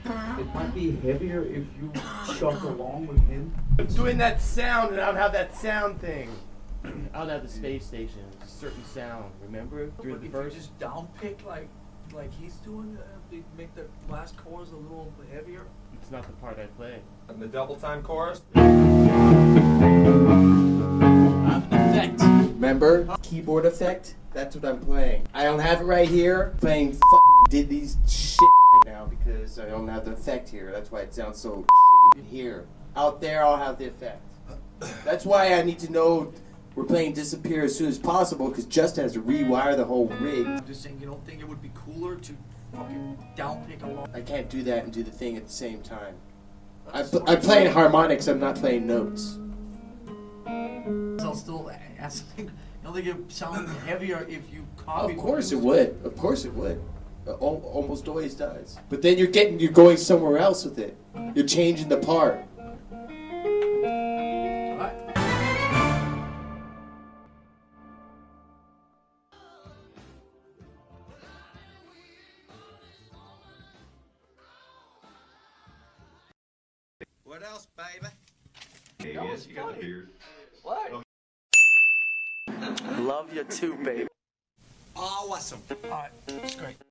It might be heavier if you chug along with him. Doing that sound, and I would have that sound thing. I would have the space station, a certain sound. Remember? Through the verse. If you just down pick like he's doing, they make the last chorus a little heavier. It's not the part I play. And the double time chorus. I have an effect. Remember? Keyboard effect? That's what I'm playing. I don't have it right here. Playing fucking Didley's shit right now because I don't have the effect here. That's why it sounds so shitty here. Out there, I'll have the effect. That's why I need to know we're playing Disappear as soon as possible because Justin has to rewire the whole rig. I'm just saying, you don't think it would be cooler to fucking down pick along? I can't do that and do the thing at the same time. I'm playing harmonics, I'm not playing notes. I'll still ask. You don't think it would sound heavier if you copy? Of course it would. Of course it would. Almost always does. But then you're going somewhere else with it. You're changing the part. What else, baby? Hey, yes, you got a beard. What? Love you too, baby. Awesome. Alright, it's great.